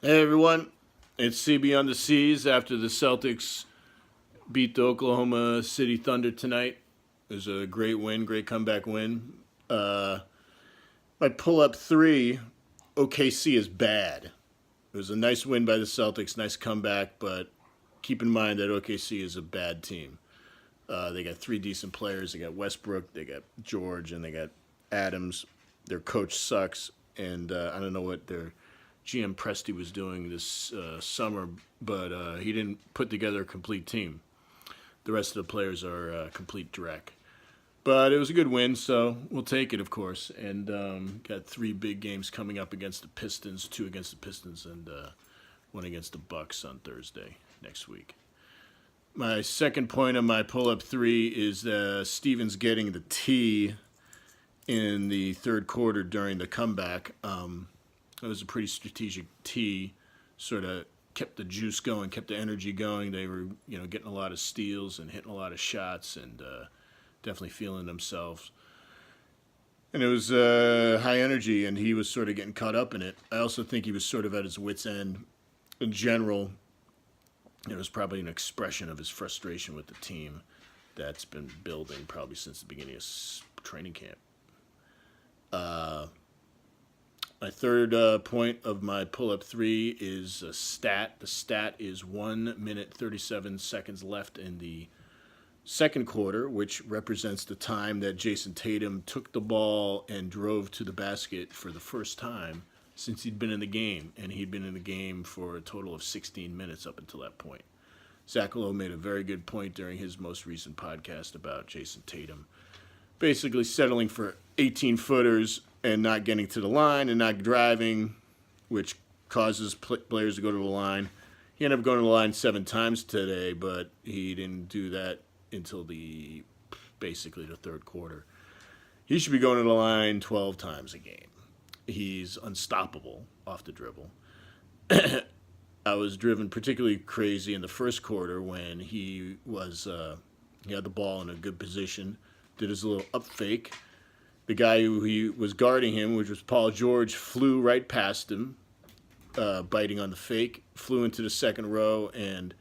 Hey everyone, it's CB on the Seas after the Celtics beat the Oklahoma City Thunder tonight. It was a great win, great comeback win. Uh, my pull up three, OKC is bad. It was a nice win by the Celtics, nice comeback, but keep in mind that OKC is a bad team. They got three decent players. They got Westbrook, they got George, and they got Adams. Their coach sucks, and I don't know what their GM Presti was doing this summer, but he didn't put together a complete team. The rest of the players are complete dreck. But it was a good win, so we'll take it, of course. And got three big games coming up against the Pistons, two against the Pistons, and one against the Bucks on Thursday next week. My second point on my pull-up three is Stevens getting the tee in the third quarter during the comeback. It was a pretty strategic tee, sort of kept the juice going, kept the energy going. They were, getting a lot of steals and hitting a lot of shots and definitely feeling themselves. And it was high energy, and he was sort of getting caught up in it. I also think he was sort of at his wit's end in general. It was probably an expression of his frustration with the team that's been building probably since the beginning of training camp. My third point of my pull-up three is a stat. The stat is 1 minute 37 seconds left in the second quarter, which represents the time that Jason Tatum took the ball and drove to the basket for the first time since he'd been in the game. And he'd been in the game for a total of 16 minutes up until that point. Zach Lowe made a very good point during his most recent podcast about Jason Tatum basically settling for 18-footers and not getting to the line and not driving, which causes players to go to the line. He ended up going to the line 7 times today, but he didn't do that until basically the third quarter. He should be going to the line 12 times a game. He's unstoppable off the dribble. I was driven particularly crazy in the first quarter when he had the ball in a good position, did his little up fake. The guy who he was guarding him, which was Paul George, flew right past him, biting on the fake, flew into the second row, and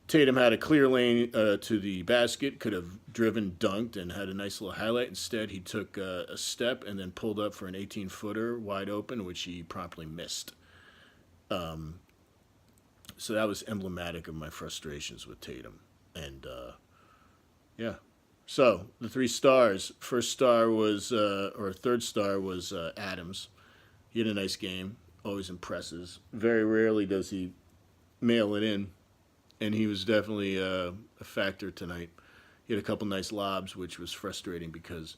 Tatum had a clear lane to the basket, could have driven, dunked, and had a nice little highlight. Instead, he took a step and then pulled up for an 18-footer wide open, which he promptly missed. So that was emblematic of my frustrations with Tatum. And, yeah. So, the 3 stars. First star was, or third star was Adams. He had a nice game. Always impresses. Very rarely does he mail it in. And he was definitely a factor tonight. He had a couple nice lobs, which was frustrating because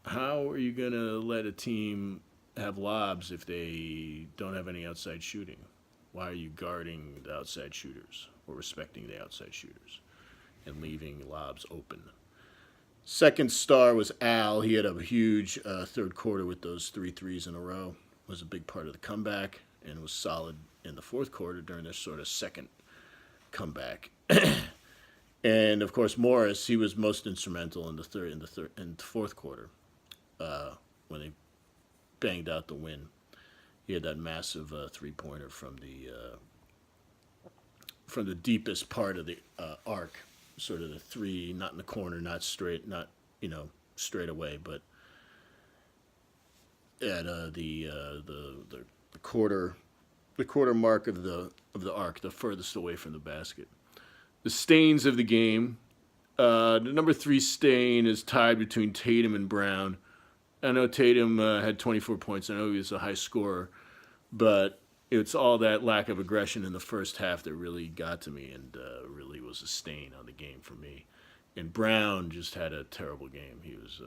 how are you going to let a team have lobs if they don't have any outside shooting? Why are you guarding the outside shooters or respecting the outside shooters and leaving lobs open? Second star was Al. He had a huge third quarter with those 3 threes in a row. Was a big part of the comeback and was solid in the fourth quarter during this sort of second comeback. And of course Morris, he was most instrumental in the fourth quarter when they banged out the win. He had that massive 3-pointer from the deepest part of the arc, sort of the 3, not in the corner, not straight, not straight away, but at the quarter mark of the arc, the furthest away from the basket. The stains of the game. The number 3 stain is tied between Tatum and Brown. I know Tatum had 24 points. I know he was a high scorer, but it's all that lack of aggression in the first half that really got to me and really was a stain on the game for me. And Brown just had a terrible game. He was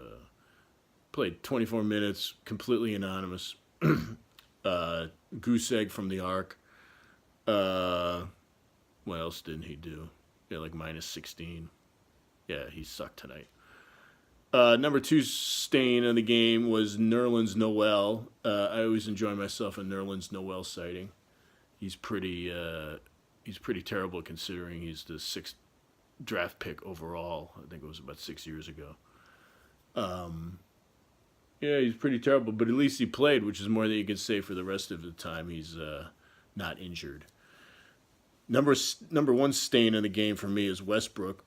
played 24 minutes, completely anonymous. Goose egg from the arc. What else didn't he do? Yeah, like minus 16. Yeah, he sucked tonight. Number 2 stain in the game was Nerlens Noel. I always enjoy myself a Nerlens Noel sighting. He's pretty terrible considering he's the 6th draft pick overall. I think it was about 6 years ago. Yeah, he's pretty terrible, but at least he played, which is more than you can say for the rest of the time he's not injured. Number one stain in the game for me is Westbrook.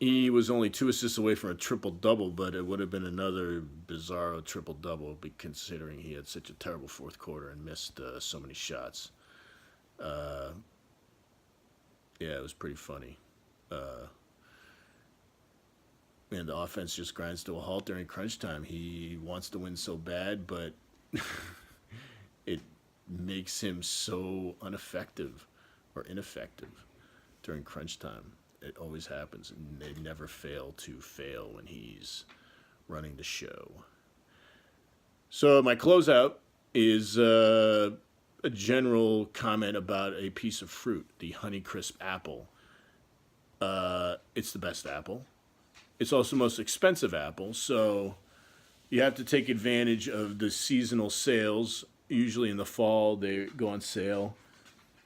He was only 2 assists away from a triple double, but it would have been another bizarro triple double, considering he had such a terrible fourth quarter and missed so many shots. Uh, yeah, it was pretty funny. Uh, and the offense just grinds to a halt during crunch time. He wants to win so bad, but it makes him so ineffective during crunch time. It always happens, and they never fail to fail when he's running the show. So my closeout is a general comment about a piece of fruit, the Honeycrisp apple. It's the best apple. It's also the most expensive apple, so you have to take advantage of the seasonal sales. Usually in the fall, they go on sale.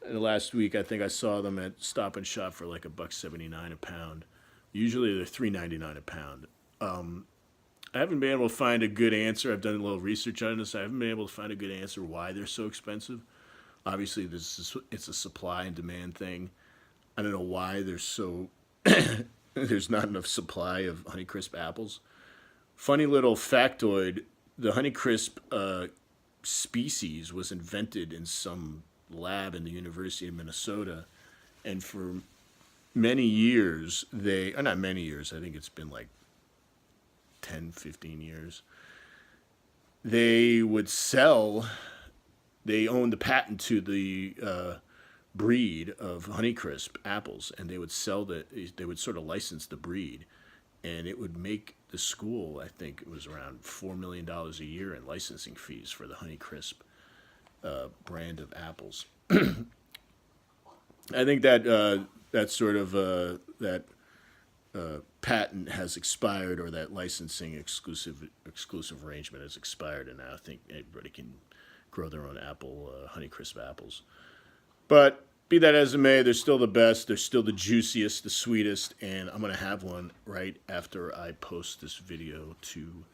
Last week, I think I saw them at Stop and Shop for like $1.79 a pound. Usually they're $3.99 a pound. I haven't been able to find a good answer. I've done a little research on this. I haven't been able to find a good answer why they're so expensive. Obviously, it's a supply and demand thing. I don't know why there's so there's not enough supply of Honeycrisp apples. Funny little factoid: the Honeycrisp species was invented in some lab in the University of Minnesota, and for many years not many years, I think it's been like 10, 15 years, they owned the patent to the breed of Honeycrisp apples, and they would sort of license the breed, and it would make the school, I think it was around $4 million a year in licensing fees for the Honeycrisp brand of apples. I think that sort of that patent has expired, or that licensing exclusive arrangement has expired, and now I think everybody can grow their own Honeycrisp apples. But be that as it may, they're still the best. They're still the juiciest, the sweetest, and I'm going to have one right after I post this video to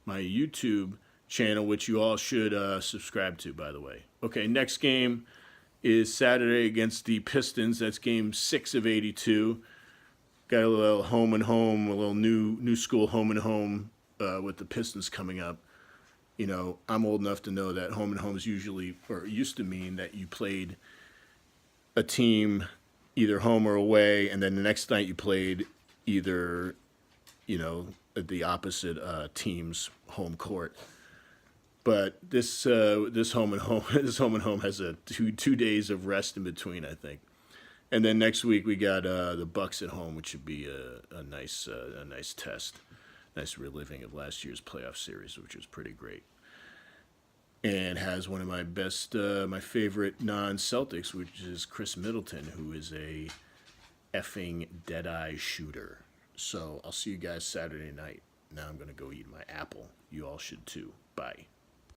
my YouTube channel, which you all should subscribe to, by the way. Okay, next game is Saturday against the Pistons. That's game 6 of 82. Got a little home and home, a little new school home and home with the Pistons coming up. You know, I'm old enough to know that home and homes usually, or used to mean that you played a team either home or away, and then the next night you played either, the opposite team's home court. But this home and home has a two days of rest in between, I think. And then next week we got the Bucks at home, which should be a nice test, nice reliving of last year's playoff series, which was pretty great. And has one of my favorite non-Celtics, which is Chris Middleton, who is a effing dead-eye shooter. So I'll see you guys Saturday night. Now I'm going to go eat my apple. You all should too. Bye.